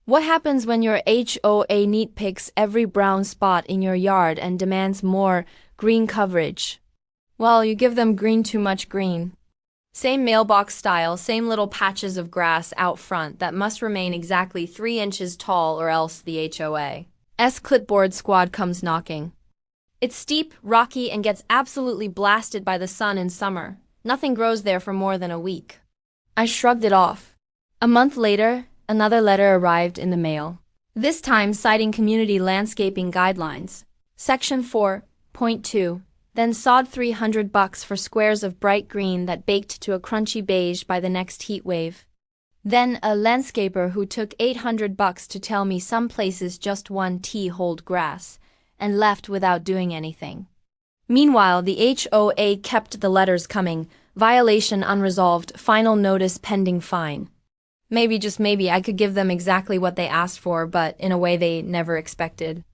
What happens when your HOA nitpicks every brown spot in your yard and demands more green coverage? Well, you give them green, too much green. Same mailbox style, same little patches of grass out front that must remain exactly 3 inches tall or else the HOA's clipboard squad comes knocking. It's steep, rocky, and gets absolutely blasted by the sun in summer. Nothing grows there for more than a week. I shrugged it off. A month later, another letter arrived in the mail. This time citing community landscaping guidelines. Section 4.2. Then sod $300 for squares of bright green that baked to a crunchy beige by the next heat wave. Then a landscaper who took $800 to tell me some places just 1 T hold grass, and left without doing anything. Meanwhile, the HOA kept the letters coming. Violation unresolved, final notice pending fine. Maybe, just maybe, I could give them exactly what they asked for, but in a way they never expected.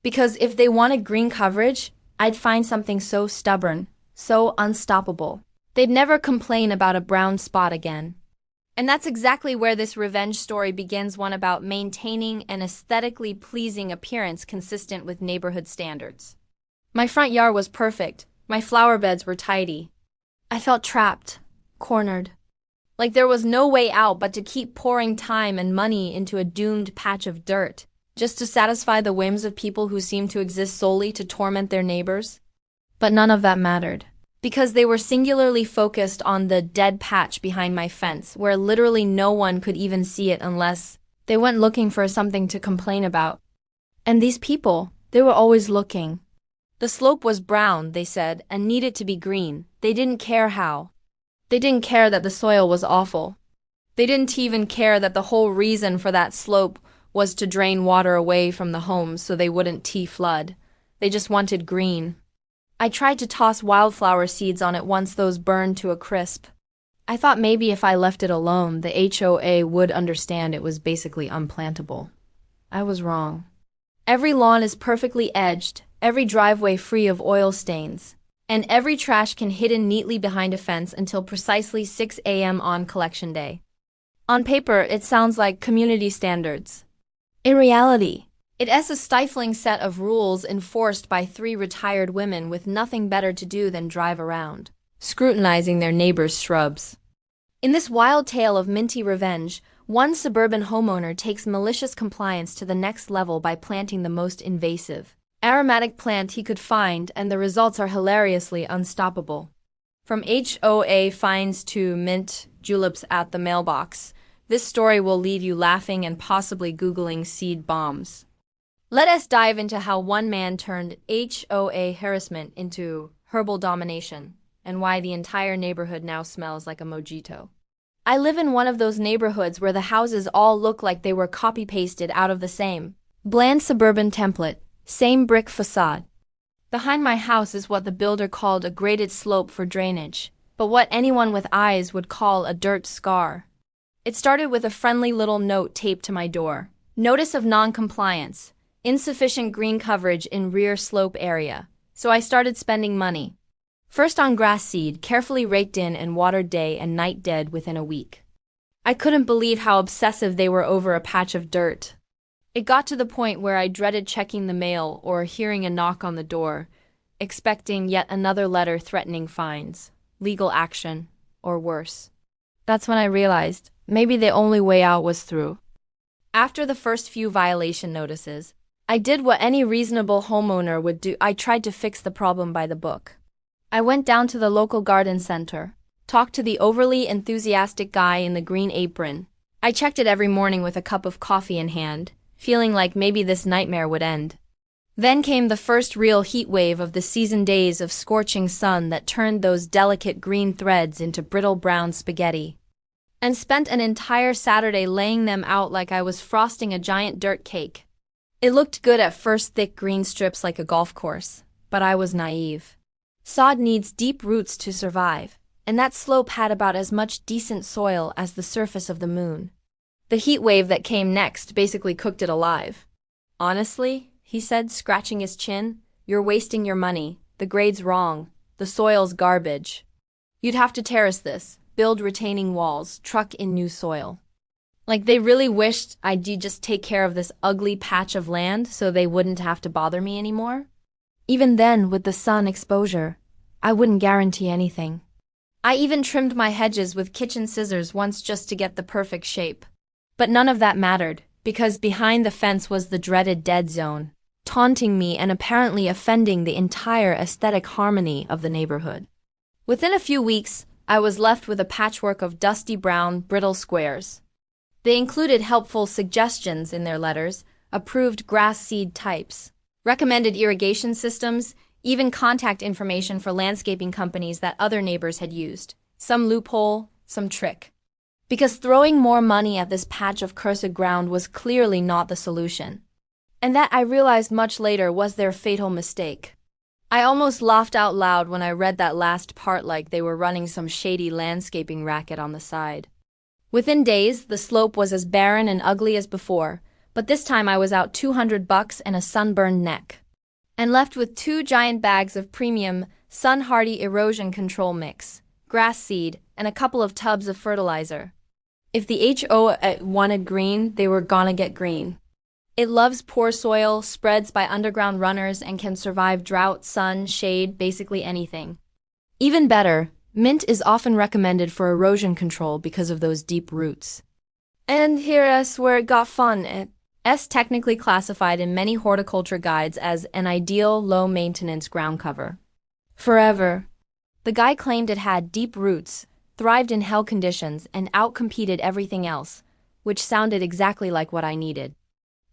Because if they wanted green coverage, I'd find something so stubborn, so unstoppable. They'd never complain about a brown spot again. And that's exactly where this revenge story begins, one about maintaining an aesthetically pleasing appearance consistent with neighborhood standards. My front yard was perfect. My flower beds were tidy. I felt trapped, cornered. Like there was no way out but to keep pouring time and money into a doomed patch of dirt, just to satisfy the whims of people who seemed to exist solely to torment their neighbors. But none of that mattered, because they were singularly focused on the dead patch behind my fence, where literally no one could even see it unless they went looking for something to complain about. And these people, they were always looking. The slope was brown, they said, and needed to be green. They didn't care how. They didn't care that the soil was awful. They didn't even care that the whole reason for that slope was to drain water away from the homes so they wouldn't flood. They just wanted green. I tried to toss wildflower seeds on it once those burned to a crisp. I thought maybe if I left it alone, the HOA would understand it was basically unplantable. I was wrong. Every lawn is perfectly edged, every driveway free of oil stains, and every trash can hidden neatly behind a fence until precisely 6 a.m. on collection day. On paper, it sounds like community standards. In reality, it's a stifling set of rules enforced by 3 retired women with nothing better to do than drive around, scrutinizing their neighbors' shrubs. In this wild tale of minty revenge, one suburban homeowner takes malicious compliance to the next level by planting the most invasive, aromatic plant he could find, and the results are hilariously unstoppable. From HOA fines to mint juleps at the mailbox, this story will leave you laughing and possibly Googling seed bombs. Let us dive into how one man turned HOA harassment into herbal domination, and why the entire neighborhood now smells like a mojito. I live in one of those neighborhoods where the houses all look like they were copy-pasted out of the same bland suburban template, same brick facade. Behind my house is what the builder called a graded slope for drainage, but what anyone with eyes would call a dirt scar. It started with a friendly little note taped to my door. Notice of non-compliance. Insufficient green coverage in rear slope area. So I started spending money. First on grass seed, carefully raked in and watered day and night dead within a week. I couldn't believe how obsessive they were over a patch of dirt. It got to the point where I dreaded checking the mail or hearing a knock on the door, expecting yet another letter threatening fines, legal action, or worse. That's when I realized maybe the only way out was through. After the first few violation notices, I did what any reasonable homeowner would do. I tried to fix the problem by the book. I went down to the local garden center, talked to the overly enthusiastic guy in the green apron. I checked it every morning with a cup of coffee in hand, feeling like maybe this nightmare would end. Then came the first real heat wave of the season, days of scorching sun that turned those delicate green threads into brittle brown spaghetti. And spent an entire Saturday laying them out like I was frosting a giant dirt cake. It looked good at first, thick green strips like a golf course, but I was naive. Sod needs deep roots to survive, and that slope had about as much decent soil as the surface of the moon. The heat wave that came next basically cooked it alive. Honestly, he said, scratching his chin, you're wasting your money. The grade's wrong. The soil's garbage. You'd have to terrace this, build retaining walls, truck in new soil. Like they really wished I'd just take care of this ugly patch of land so they wouldn't have to bother me anymore. Even then, with the sun exposure, I wouldn't guarantee anything. I even trimmed my hedges with kitchen scissors once just to get the perfect shape. But none of that mattered, because behind the fence was the dreaded dead zone, taunting me and apparently offending the entire aesthetic harmony of the neighborhood. Within a few weeks, I was left with a patchwork of dusty brown, brittle squares. They included helpful suggestions in their letters, approved grass seed types, recommended irrigation systems, even contact information for landscaping companies that other neighbors had used. Some loophole, some trick. Because throwing more money at this patch of cursed ground was clearly not the solution. And that I realized much later was their fatal mistake. I almost laughed out loud when I read that last part like they were running some shady landscaping racket on the side. Within days, the slope was as barren and ugly as before, but this time I was out $200 and a sunburned neck. And left with 2 giant bags of premium, sun-hardy erosion control mix, grass seed, and a couple of tubs of fertilizer. If the HOA wanted green, they were gonna get green. It loves poor soil, spreads by underground runners, and can survive drought, sun, shade, basically anything. Even better, mint is often recommended for erosion control because of those deep roots. And here's where it got fun. It's technically classified in many horticulture guides as an ideal low-maintenance ground cover. Forever. The guy claimed it had deep roots, thrived in hell conditions, and outcompeted everything else, which sounded exactly like what I needed.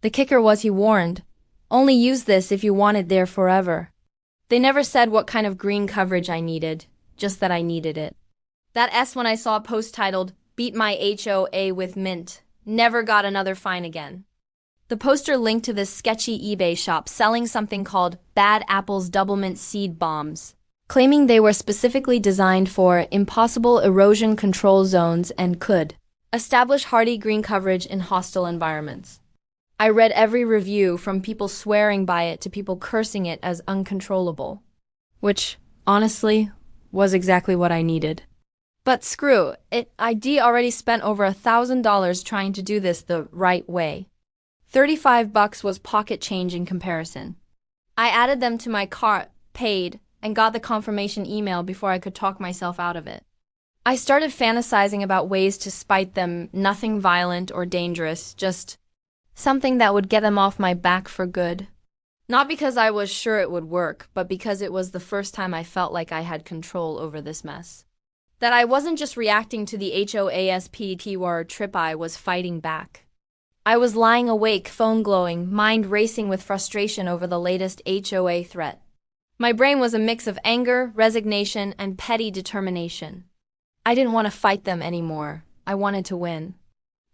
The kicker was, he warned, only use this if you want it there forever. They never said what kind of green coverage I needed, just that I needed it. That S when I saw a post titled, "Beat my HOA with mint," never got another fine again. The poster linked to this sketchy eBay shop selling something called Bad Apples Double Mint Seed Bombs, claiming they were specifically designed for impossible erosion control zones and could establish hardy green coverage in hostile environments. I read every review, from people swearing by it to people cursing it as uncontrollable, which, honestly, was exactly what I needed. But screw it, I'd already spent over $1,000 trying to do this the right way. $35 was pocket change in comparison. I added them to my cart, paid, and got the confirmation email before I could talk myself out of it. I started fantasizing about ways to spite them, nothing violent or dangerous, just something that would get them off my back for good. Not because I was sure it would work, but because it was the first time I felt like I had control over this mess. That I wasn't just reacting to the HOASPT trip, I was fighting back. I was lying awake, phone glowing, mind racing with frustration over the latest HOA threat. My brain was a mix of anger, resignation, and petty determination. I didn't want to fight them anymore. I wanted to win.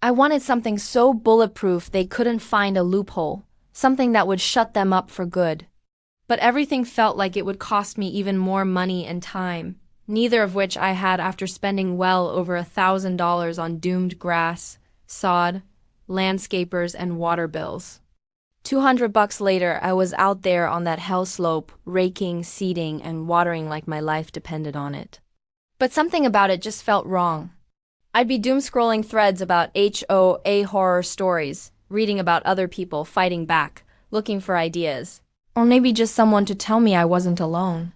I wanted something so bulletproof they couldn't find a loophole, something that would shut them up for good. But everything felt like it would cost me even more money and time, neither of which I had after spending well over $1,000 on doomed grass, sod, landscapers, and water bills. $200 later, I was out there on that hell slope, raking, seeding, and watering like my life depended on it. But something about it just felt wrong. I'd be doom-scrolling threads about HOA horror stories, reading about other people fighting back, looking for ideas. Or maybe just someone to tell me I wasn't alone.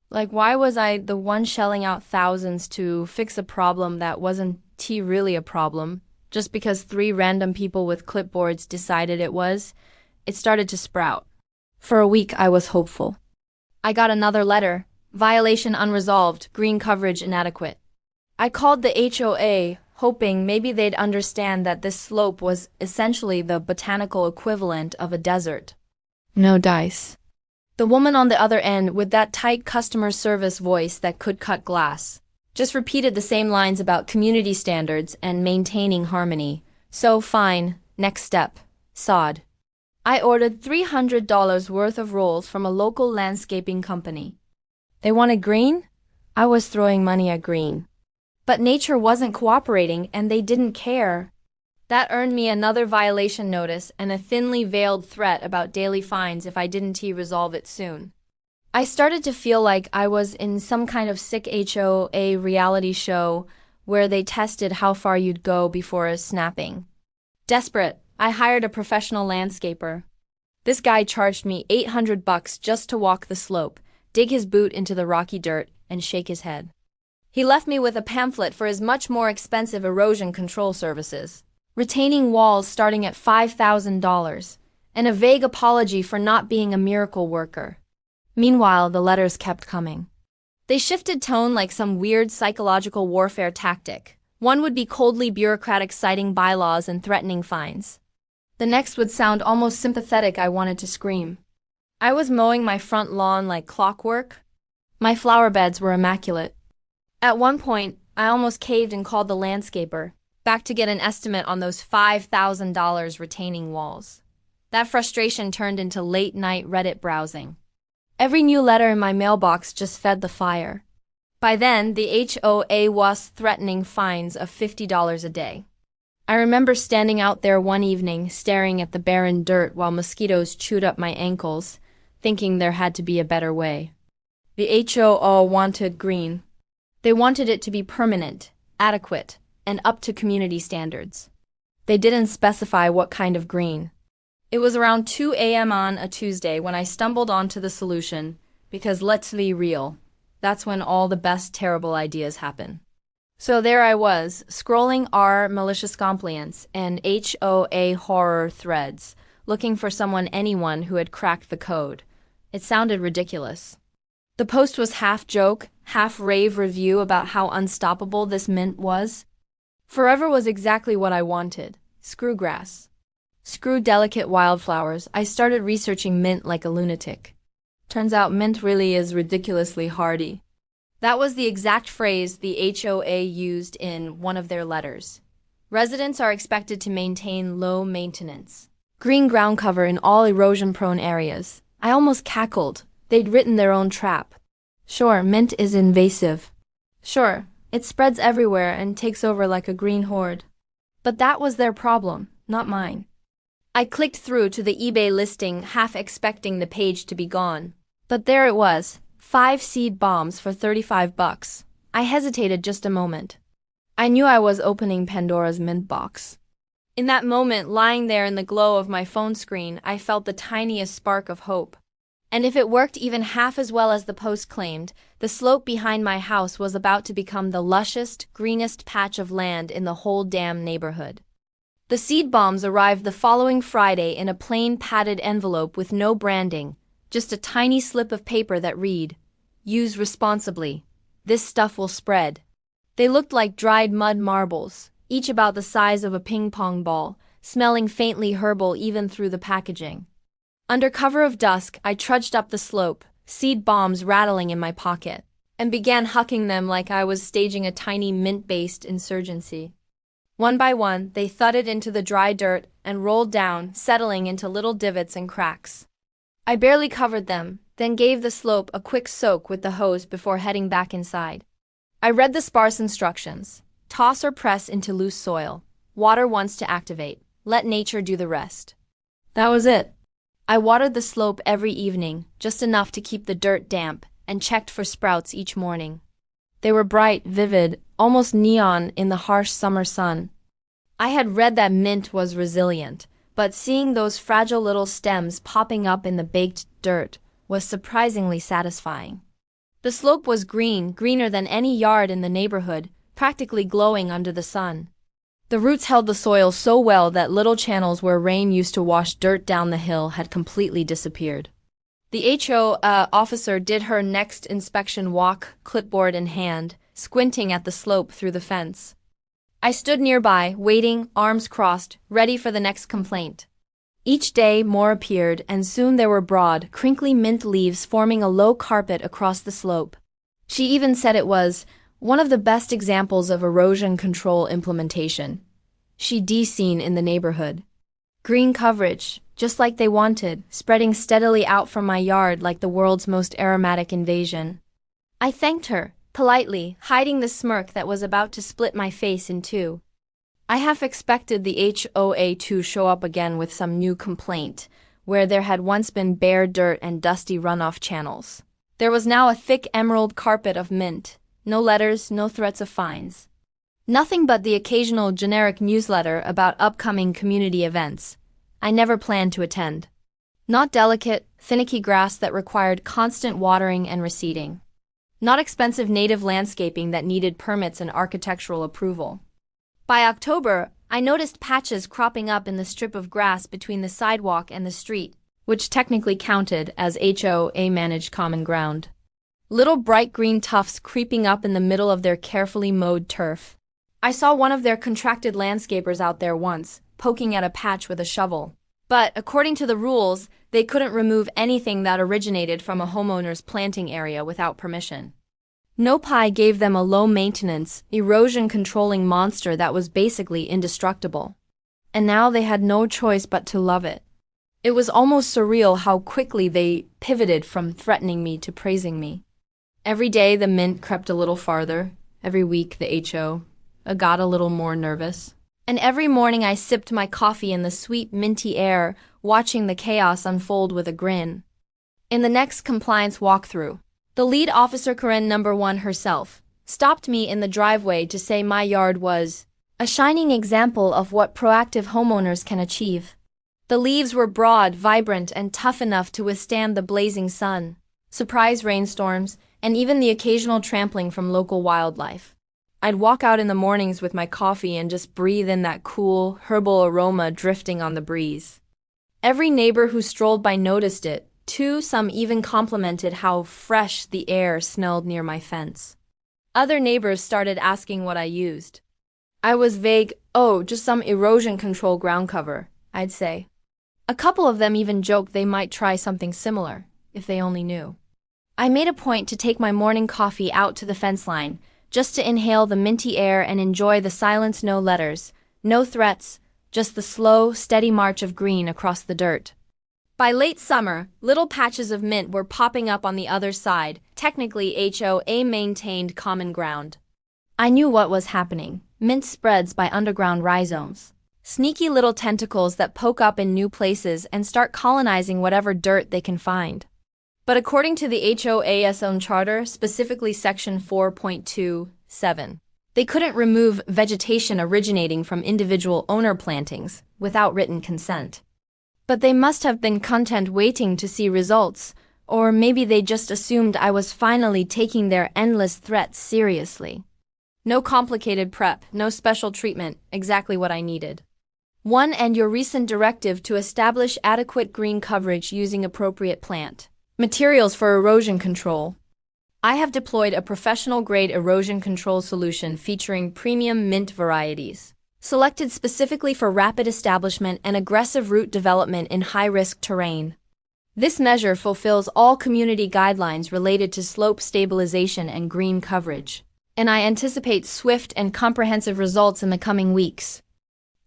Like, why was I the one shelling out thousands to fix a problem that wasn't really a problem, just because 3 random people with clipboards decided it was? It started to sprout. For a week, I was hopeful. I got another letter. Violation unresolved, green coverage inadequate. I called the HOA, hoping maybe they'd understand that this slope was essentially the botanical equivalent of a desert. No dice. The woman on the other end, with that tight customer service voice that could cut glass, just repeated the same lines about community standards and maintaining harmony. So fine, next step, sod. I ordered $300 worth of rolls from a local landscaping company. They wanted green? I was throwing money at green. But nature wasn't cooperating, and they didn't care. That earned me another violation notice and a thinly veiled threat about daily fines if I didn't resolve it soon. I started to feel like I was in some kind of sick HOA reality show where they tested how far you'd go before snapping. Desperate, I hired a professional landscaper. This guy charged me $800 just to walk the slope, dig his boot into the rocky dirt, and shake his head. He left me with a pamphlet for his much more expensive erosion control services, retaining walls starting at $5,000, and a vague apology for not being a miracle worker. Meanwhile, the letters kept coming. They shifted tone like some weird psychological warfare tactic. One would be coldly bureaucratic, citing bylaws and threatening fines. The next would sound almost sympathetic. I wanted to scream. I was mowing my front lawn like clockwork. My flower beds were immaculate. At one point, I almost caved and called the landscaper back to get an estimate on those $5,000 retaining walls. That frustration turned into late-night Reddit browsing. Every new letter in my mailbox just fed the fire. By then, the HOA was threatening fines of $50 a day. I remember standing out there one evening, staring at the barren dirt while mosquitoes chewed up my ankles, thinking there had to be a better way. The HOA wanted green. They wanted it to be permanent, adequate, and up to community standards. They didn't specify what kind of green. It was around 2 a.m. on a Tuesday when I stumbled onto the solution, because let's be real, that's when all the best terrible ideas happen. So there I was, scrolling our malicious compliance and HOA horror threads, looking for anyone who had cracked the code. It sounded ridiculous. The post was half joke, half rave review about how unstoppable this mint was. Forever was exactly what I wanted. Screw grass. Screw delicate wildflowers. I started researching mint like a lunatic. Turns out mint really is ridiculously hardy. That was the exact phrase the HOA used in one of their letters. Residents are expected to maintain low maintenance. Green ground cover in all erosion-prone areas. I almost cackled. They'd written their own trap. Sure, mint is invasive. Sure, it spreads everywhere and takes over like a green horde. But that was their problem, not mine. I clicked through to the eBay listing, half expecting the page to be gone. But there it was, 5 seed bombs for $35. I hesitated just a moment. I knew I was opening Pandora's mint box. In that moment, lying there in the glow of my phone screen, I felt the tiniest spark of hope. And if it worked even half as well as the post claimed, the slope behind my house was about to become the lushest, greenest patch of land in the whole damn neighborhood. The seed bombs arrived the following Friday in a plain padded envelope with no branding, just a tiny slip of paper that read, "Use responsibly. This stuff will spread." They looked like dried mud marbles, each about the size of a ping-pong ball, smelling faintly herbal even through the packaging. Under cover of dusk, I trudged up the slope, seed bombs rattling in my pocket, and began hucking them like I was staging a tiny mint-based insurgency. One by one, they thudded into the dry dirt and rolled down, settling into little divots and cracks. I barely covered them, then gave the slope a quick soak with the hose before heading back inside. I read the sparse instructions. Toss or press into loose soil. Water once to activate. Let nature do the rest. That was it. I watered the slope every evening, just enough to keep the dirt damp, and checked for sprouts each morning. They were bright, vivid, almost neon in the harsh summer sun. I had read that mint was resilient, but seeing those fragile little stems popping up in the baked dirt was surprisingly satisfying. The slope was green, greener than any yard in the neighborhood, practically glowing under the sun. The roots held the soil so well that little channels where rain used to wash dirt down the hill had completely disappeared. The HOA officer did her next inspection walk, clipboard in hand, squinting at the slope through the fence. I stood nearby, waiting, arms crossed, ready for the next complaint. Each day more appeared, and soon there were broad, crinkly mint leaves forming a low carpet across the slope. She even said it was one of the best examples of erosion control implementation she'd seen in the neighborhood. Green coverage, just like they wanted, spreading steadily out from my yard like the world's most aromatic invasion. I thanked her, politely, hiding the smirk that was about to split my face in two. I half expected the HOA to show up again with some new complaint, where there had once been bare dirt and dusty runoff channels. There was now a thick emerald carpet of mint. No letters, no threats of fines. Nothing but the occasional generic newsletter about upcoming community events I never planned to attend. Not delicate, finicky grass that required constant watering and reseeding. Not expensive native landscaping that needed permits and architectural approval. By October, I noticed patches cropping up in the strip of grass between the sidewalk and the street, which technically counted as HOA-managed common ground. Little bright green tufts creeping up in the middle of their carefully mowed turf. I saw one of their contracted landscapers out there once, poking at a patch with a shovel. But, according to the rules, they couldn't remove anything that originated from a homeowner's planting area without permission. NOPI gave them a low-maintenance, erosion-controlling monster that was basically indestructible. And now they had no choice but to love it. It was almost surreal how quickly they pivoted from threatening me to praising me. Every day the mint crept a little farther, every week the HO got a little more nervous. And every morning I sipped my coffee in the sweet, minty air, watching the chaos unfold with a grin. In the next compliance walkthrough, the lead officer, Karen number 1 herself, stopped me in the driveway to say my yard was a shining example of what proactive homeowners can achieve. The leaves were broad, vibrant, and tough enough to withstand the blazing sun, surprise rainstorms, and even the occasional trampling from local wildlife. I'd walk out in the mornings with my coffee and just breathe in that cool, herbal aroma drifting on the breeze. Every neighbor who strolled by noticed it, too. Some even complimented how fresh the air smelled near my fence. Other neighbors started asking what I used. I was vague, "Oh, just some erosion control ground cover," I'd say. A couple of them even joked they might try something similar, if they only knew. I made a point to take my morning coffee out to the fence line, just to inhale the minty air and enjoy the silence. No letters, no threats, just the slow, steady march of green across the dirt. By late summer, little patches of mint were popping up on the other side, technically HOA-maintained common ground. I knew what was happening. Mint spreads by underground rhizomes. Sneaky little tentacles that poke up in new places and start colonizing whatever dirt they can find. But according to the HOA's own charter, specifically Section 4.27, they couldn't remove vegetation originating from individual owner plantings without written consent. But they must have been content waiting to see results, or maybe they just assumed I was finally taking their endless threats seriously. No complicated prep, no special treatment, exactly what I needed. One, and your recent directive to establish adequate green coverage using appropriate plant materials for erosion control. I have deployed a professional-grade erosion control solution featuring premium mint varieties, selected specifically for rapid establishment and aggressive root development in high-risk terrain. This measure fulfills all community guidelines related to slope stabilization and green coverage, and I anticipate swift and comprehensive results in the coming weeks.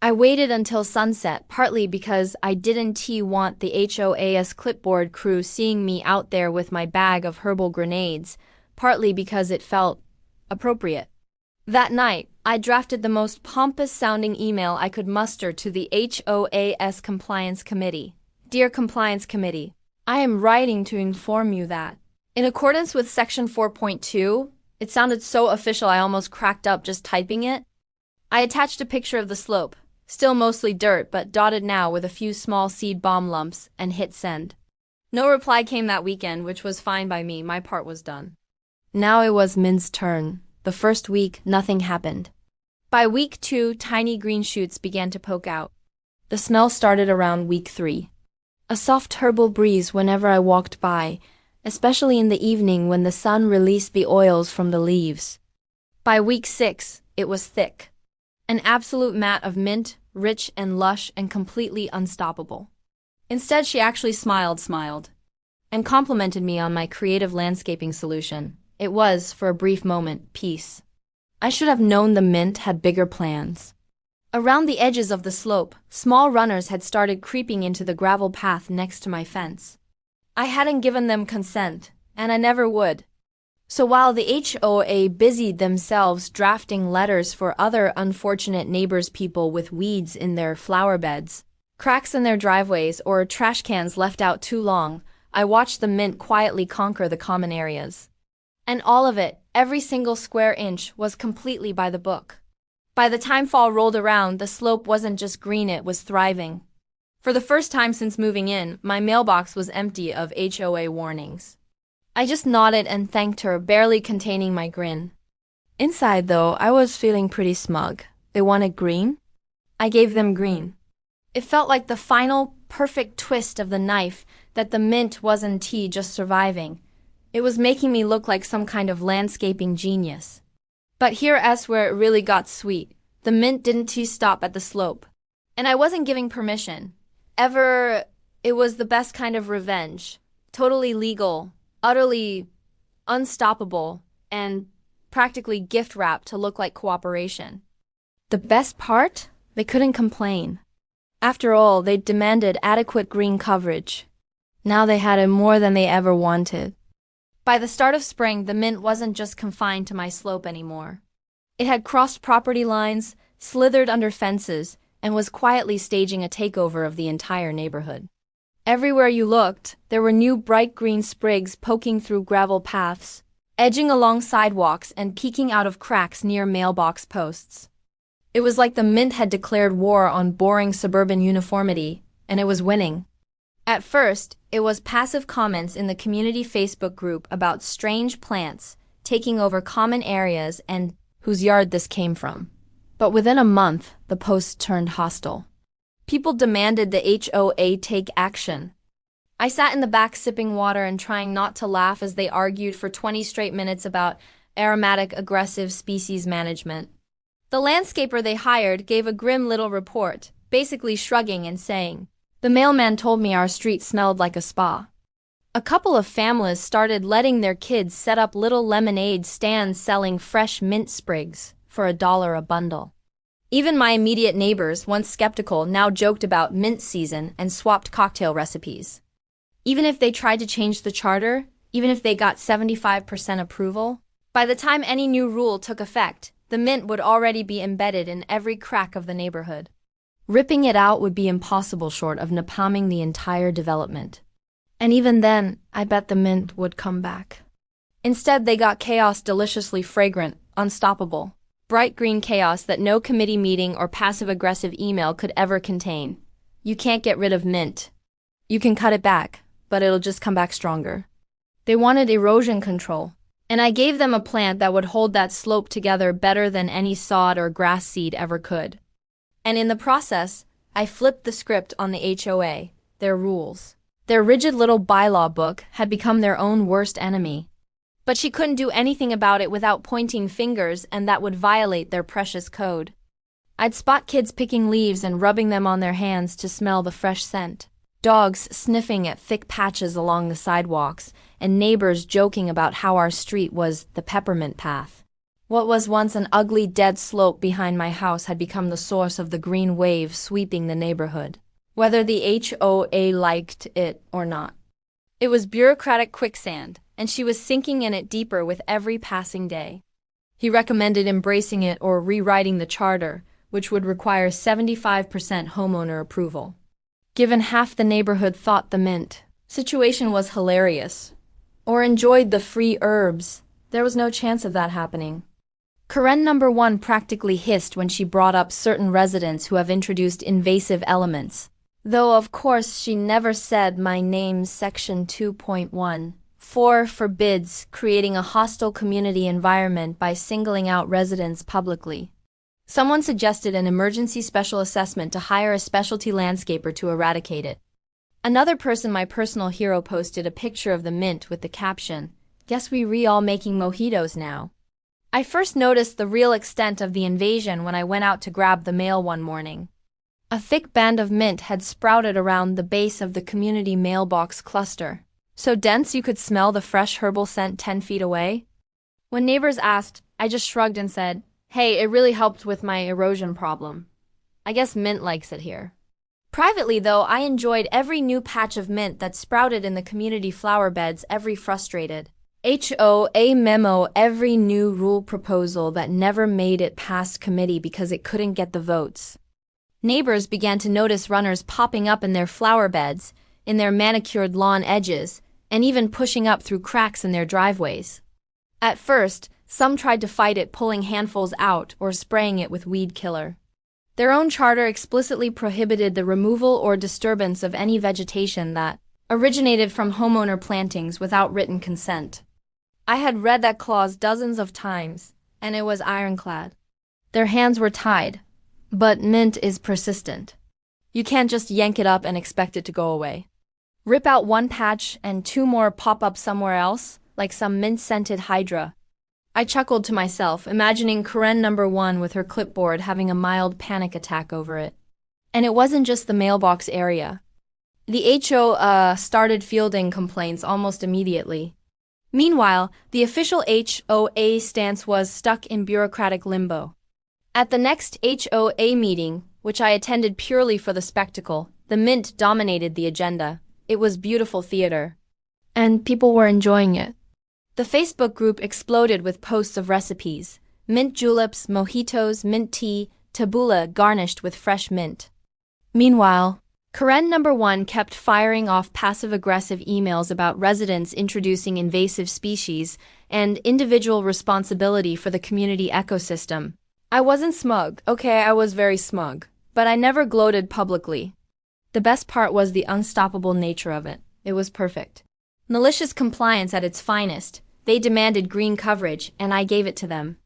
I waited until sunset, partly because I didn't want the HOA's clipboard crew seeing me out there with my bag of herbal grenades, partly because it felt appropriate. That night, I drafted the most pompous-sounding email I could muster to the HOA's Compliance Committee. Dear Compliance Committee, I am writing to inform you that, in accordance with Section 4.2, it sounded so official I almost cracked up just typing it. I attached a picture of the slope, still mostly dirt but dotted now with a few small seed bomb lumps, and hit send. No reply came that weekend, which was fine by me. My part was done. Now it was Min's turn. The first week, nothing happened. By week 2, tiny green shoots began to poke out. The smell started around week 3. A soft herbal breeze whenever I walked by, especially in the evening when the sun released the oils from the leaves. By week 6, it was thick. An absolute mat of mint, rich and lush and completely unstoppable. Instead, she actually smiled, and complimented me on my creative landscaping solution. It was, for a brief moment, peace. I should have known the mint had bigger plans. Around the edges of the slope, small runners had started creeping into the gravel path next to my fence. I hadn't given them consent, and I never would. So while the HOA busied themselves drafting letters for other unfortunate neighbors, people with weeds in their flower beds, cracks in their driveways, or trash cans left out too long, I watched the mint quietly conquer the common areas. And all of it, every single square inch, was completely by the book. By the time fall rolled around, the slope wasn't just green, it was thriving. For the first time since moving in, my mailbox was empty of HOA warnings. I just nodded and thanked her, barely containing my grin. Inside, though, I was feeling pretty smug. They wanted green? I gave them green. It felt like the final, perfect twist of the knife that the mint wasn't just surviving. It was making me look like some kind of landscaping genius. But here's where it really got sweet. The mint didn't stop at the slope. And I wasn't giving permission. It was the best kind of revenge. Totally legal, utterly unstoppable, and practically gift-wrapped to look like cooperation. The best part? They couldn't complain. After all, they demanded adequate green coverage. Now they had it more than they ever wanted. By the start of spring, the mint wasn't just confined to my slope anymore. It had crossed property lines, slithered under fences, and was quietly staging a takeover of the entire neighborhood. Everywhere you looked, there were new bright green sprigs poking through gravel paths, edging along sidewalks and peeking out of cracks near mailbox posts. It was like the mint had declared war on boring suburban uniformity, and it was winning. At first, it was passive comments in the community Facebook group about strange plants taking over common areas and whose yard this came from. But within a month, the posts turned hostile. People demanded the HOA take action. I sat in the back sipping water and trying not to laugh as they argued for 20 straight minutes about aromatic aggressive species management. The landscaper they hired gave a grim little report, basically shrugging and saying, "The mailman told me our street smelled like a spa." A couple of families started letting their kids set up little lemonade stands selling fresh mint sprigs for $1 a bundle. Even my immediate neighbors, once skeptical, now joked about mint season and swapped cocktail recipes. Even if they tried to change the charter, even if they got 75% approval, by the time any new rule took effect, the mint would already be embedded in every crack of the neighborhood. Ripping it out would be impossible short of napalming the entire development. And even then, I bet the mint would come back. Instead, they got chaos deliciously fragrant, unstoppable. Bright green chaos that no committee meeting or passive-aggressive email could ever contain. You can't get rid of mint. You can cut it back, but it'll just come back stronger. They wanted erosion control, and I gave them a plant that would hold that slope together better than any sod or grass seed ever could. And in the process, I flipped the script on the HOA, their rules. Their rigid little bylaw book had become their own worst enemy. But she couldn't do anything about it without pointing fingers, and that would violate their precious code. I'd spot kids picking leaves and rubbing them on their hands to smell the fresh scent, dogs sniffing at thick patches along the sidewalks, and neighbors joking about how our street was the peppermint path. What was once an ugly dead slope behind my house had become the source of the green wave sweeping the neighborhood, whether the HOA liked it or not. It was bureaucratic quicksand, and she was sinking in it deeper with every passing day. He recommended embracing it or rewriting the charter, which would require 75% homeowner approval. Given half the neighborhood thought the mint situation was hilarious, or enjoyed the free herbs, there was no chance of that happening. Karen number 1 practically hissed when she brought up certain residents who have introduced invasive elements. Though of course she never said my name. Section 2.1. 4 forbids creating a hostile community environment by singling out residents publicly. Someone suggested an emergency special assessment to hire a specialty landscaper to eradicate it. Another person, my personal hero, posted a picture of the mint with the caption, "Guess we all making mojitos now." I first noticed the real extent of the invasion when I went out to grab the mail one morning. A thick band of mint had sprouted around the base of the community mailbox cluster, so dense you could smell the fresh herbal scent 10 feet away. When neighbors asked, I just shrugged and said, "Hey, it really helped with my erosion problem. I guess mint likes it here." Privately, though, I enjoyed every new patch of mint that sprouted in the community flower beds, every frustrated HOA memo, every new rule proposal that never made it past committee because it couldn't get the votes. Neighbors began to notice runners popping up in their flower beds, in their manicured lawn edges, and even pushing up through cracks in their driveways. At first, Some tried to fight it, pulling handfuls out or spraying it with weed killer. Their own charter explicitly prohibited the removal or disturbance of any vegetation that originated from homeowner plantings without written consent. I had read that clause dozens of times, and it was ironclad. Their hands were tied, but mint is persistent. You can't just yank it up and expect it to go away. Rip out one patch and two more pop up somewhere else, like some mint-scented hydra. I chuckled to myself, imagining Karen number 1 with her clipboard having a mild panic attack over it. And it wasn't just the mailbox area. The HOA started fielding complaints almost immediately. Meanwhile, the official HOA stance was stuck in bureaucratic limbo. At the next HOA meeting, which I attended purely for the spectacle, the mint dominated the agenda. It was beautiful theater. And people were enjoying it. The Facebook group exploded with posts of recipes: mint juleps, mojitos, mint tea, tabbouleh garnished with fresh mint. Meanwhile, Karen number 1 kept firing off passive-aggressive emails about residents introducing invasive species and individual responsibility for the community ecosystem. I wasn't smug. Okay, I was very smug. But I never gloated publicly. The best part was the unstoppable nature of it. It was perfect. Malicious compliance at its finest. They demanded green coverage, and I gave it to them.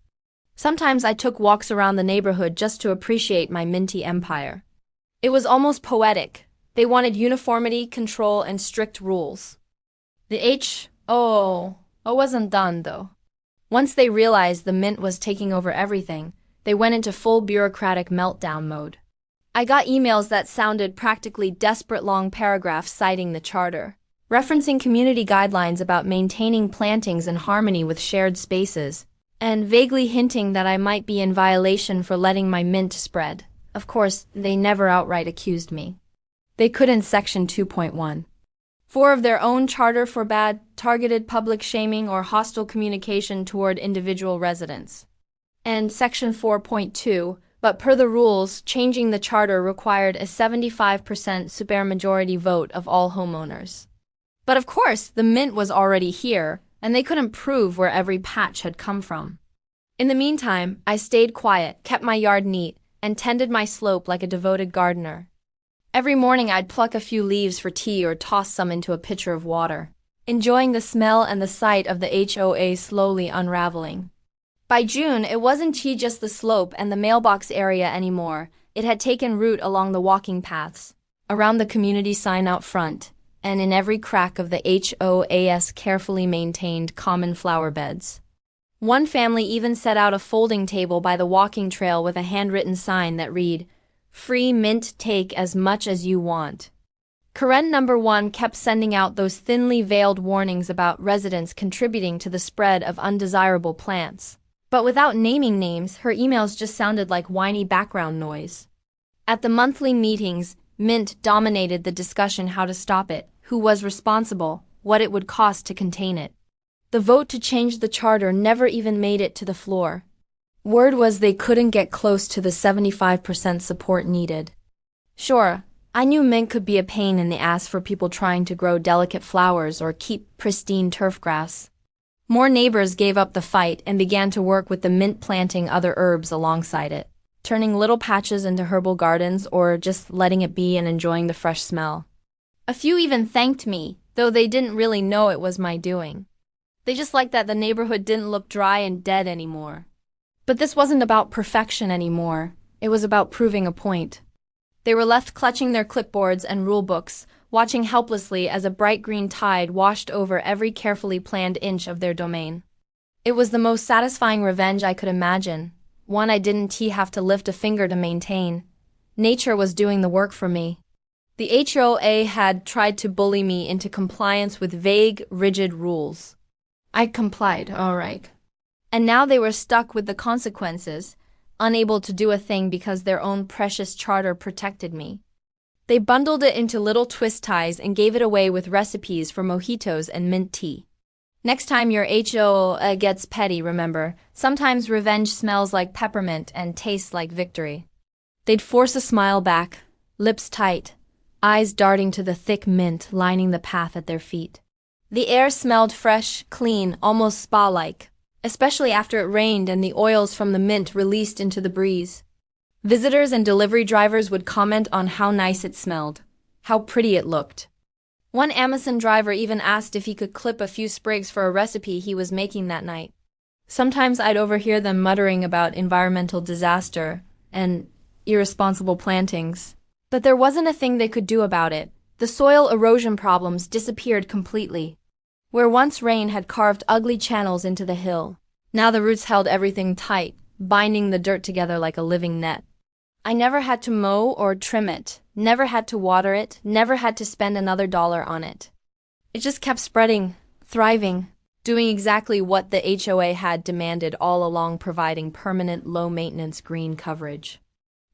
Sometimes I took walks around the neighborhood just to appreciate my minty empire. It was almost poetic. They wanted uniformity, control, and strict rules. The HOA wasn't done, though. Once they realized the mint was taking over everything, they went into full bureaucratic meltdown mode. I got emails that sounded practically desperate, long paragraphs citing the charter, referencing community guidelines about maintaining plantings in harmony with shared spaces, and vaguely hinting that I might be in violation for letting my mint spread. Of course, they never outright accused me. They couldn't. Section 2.1. 4 of their own charter forbade targeted public shaming or hostile communication toward individual residents. And Section 4.2, but per the rules, changing the charter required a 75% supermajority vote of all homeowners. But of course, the mint was already here, and they couldn't prove where every patch had come from. In the meantime, I stayed quiet, kept my yard neat, and tended my slope like a devoted gardener. Every morning I'd pluck a few leaves for tea or toss some into a pitcher of water, enjoying the smell and the sight of the HOA slowly unraveling. By June, it wasn't just the slope and the mailbox area anymore. It had taken root along the walking paths, around the community sign out front, and in every crack of the HOA's carefully maintained common flower beds. One family even set out a folding table by the walking trail with a handwritten sign that read, "Free mint, take as much as you want." Karen number 1 kept sending out those thinly veiled warnings about residents contributing to the spread of undesirable plants. But without naming names, her emails just sounded like whiny background noise. At the monthly meetings, mint dominated the discussion: how to stop it, who was responsible, what it would cost to contain it. The vote to change the charter never even made it to the floor. Word was they couldn't get close to the 75% support needed. Sure, I knew mint could be a pain in the ass for people trying to grow delicate flowers or keep pristine turf grass. More neighbors gave up the fight and began to work with the mint, planting other herbs alongside it, turning little patches into herbal gardens or just letting it be and enjoying the fresh smell. A few even thanked me, though they didn't really know it was my doing. They just liked that the neighborhood didn't look dry and dead anymore. But this wasn't about perfection anymore. It was about proving a point. They were left clutching their clipboards and rule books, watching helplessly as a bright green tide washed over every carefully planned inch of their domain. It was the most satisfying revenge I could imagine, one I didn't have to lift a finger to maintain. Nature was doing the work for me. The HOA had tried to bully me into compliance with vague, rigid rules. I complied, all right. And now they were stuck with the consequences, unable to do a thing because their own precious charter protected me. They bundled it into little twist ties and gave it away with recipes for mojitos and mint tea. Next time your HOA gets petty, remember, sometimes revenge smells like peppermint and tastes like victory. They'd force a smile back, lips tight, eyes darting to the thick mint lining the path at their feet. The air smelled fresh, clean, almost spa-like. especially after it rained and the oils from the mint released into the breeze. Visitors and delivery drivers would comment on how nice it smelled, how pretty it looked. One Amazon driver even asked if he could clip a few sprigs for a recipe he was making that night. Sometimes I'd overhear them muttering about environmental disaster and irresponsible plantings. But there wasn't a thing they could do about it. The soil erosion problems disappeared completely. Where once rain had carved ugly channels into the hill, now the roots held everything tight, binding the dirt together like a living net. I never had to mow or trim it, never had to water it, never had to spend another dollar on it. It just kept spreading, thriving, doing exactly what the HOA had demanded all along, providing permanent low-maintenance green coverage.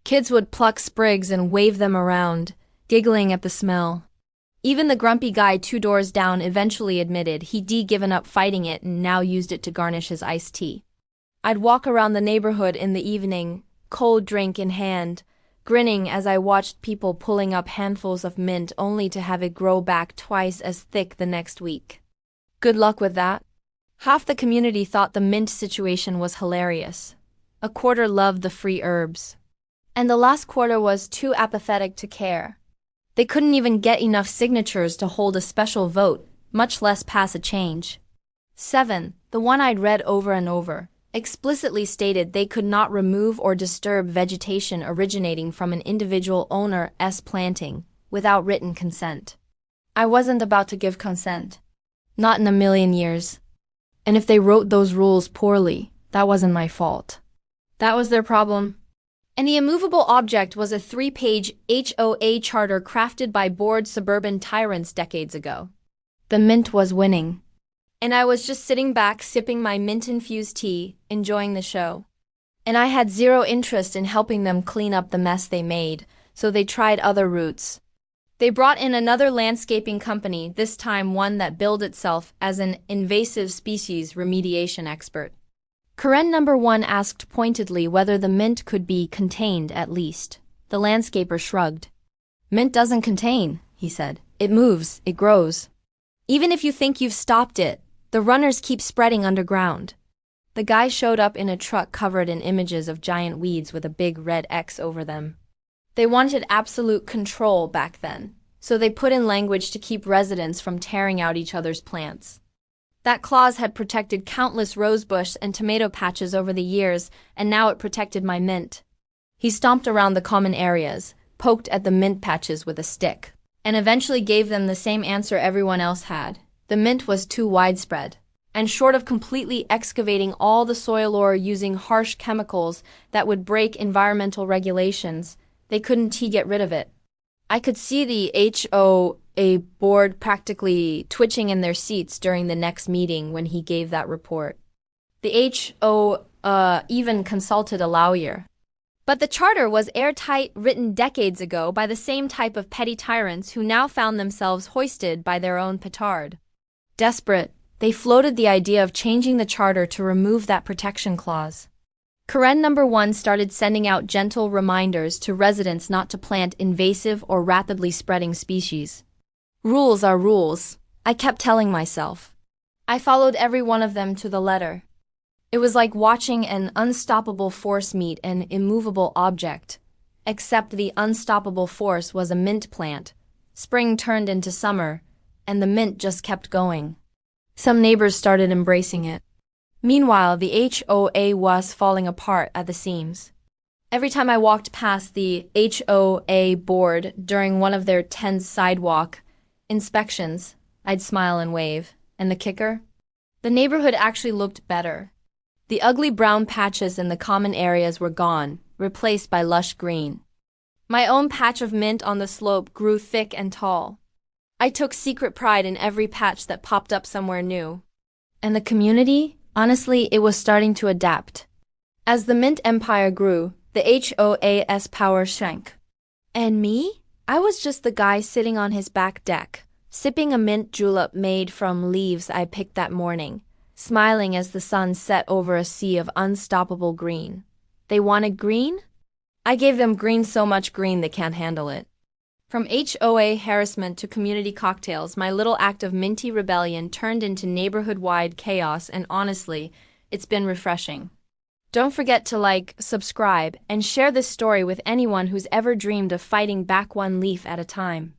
Kids would pluck sprigs and wave them around, giggling at the smell. Even the grumpy guy 2 doors down eventually admitted he'd given up fighting it and now used it to garnish his iced tea. I'd walk around the neighborhood in the evening, cold drink in hand, grinning as I watched people pulling up handfuls of mint only to have it grow back twice as thick the next week. Good luck with that. Half the community thought the mint situation was hilarious. A quarter loved the free herbs. And the last quarter was too apathetic to care. They couldn't even get enough signatures to hold a special vote, much less pass a change. 7, the one I'd read over and over, explicitly stated they could not remove or disturb vegetation originating from an individual owner's planting without written consent. I wasn't about to give consent. Not in a million years. And if they wrote those rules poorly, that wasn't my fault. That was their problem. And the immovable object was a 3-page HOA charter crafted by bored suburban tyrants decades ago. The mint was winning. And I was just sitting back sipping my mint-infused tea, enjoying the show. And I had zero interest in helping them clean up the mess they made, so they tried other routes. They brought in another landscaping company, this time one that billed itself as an invasive species remediation expert. Karen number 1 asked pointedly whether the mint could be contained at least. The landscaper shrugged. Mint doesn't contain, he said. It moves, it grows. Even if you think you've stopped it, the runners keep spreading underground. The guy showed up in a truck covered in images of giant weeds with a big red X over them. They wanted absolute control back then, so they put in language to keep residents from tearing out each other's plants. That clause had protected countless rosebush and tomato patches over the years, and now it protected my mint. He stomped around the common areas, poked at the mint patches with a stick, and eventually gave them the same answer everyone else had. The mint was too widespread, and short of completely excavating all the soil or using harsh chemicals that would break environmental regulations, they couldn't get rid of it. I could see the HOA board practically twitching in their seats during the next meeting when he gave that report. The HOA even consulted a lawyer. But the charter was airtight, written decades ago by the same type of petty tyrants who now found themselves hoisted by their own petard. Desperate, they floated the idea of changing the charter to remove that protection clause. Karen number 1 started sending out gentle reminders to residents not to plant invasive or rapidly spreading species. Rules are rules, I kept telling myself. I followed every one of them to the letter. It was like watching an unstoppable force meet an immovable object, except the unstoppable force was a mint plant. Spring turned into summer, and the mint just kept going. Some neighbors started embracing it. Meanwhile, the HOA was falling apart at the seams. Every time I walked past the HOA board during one of their tense sidewalk inspections, I'd smile and wave. And the kicker? The neighborhood actually looked better. The ugly brown patches in the common areas were gone, replaced by lush green. My own patch of mint on the slope grew thick and tall. I took secret pride in every patch that popped up somewhere new. And the community? Honestly, it was starting to adapt. As the mint empire grew, the HOA's power shrank. And me? I was just the guy sitting on his back deck, sipping a mint julep made from leaves I picked that morning, smiling as the sun set over a sea of unstoppable green. They wanted green? I gave them green, so much green they can't handle it. From HOA harassment to community cocktails, my little act of minty rebellion turned into neighborhood-wide chaos, and honestly, It's been refreshing. Don't forget to like, subscribe, and share this story with anyone who's ever dreamed of fighting back one leaf at a time.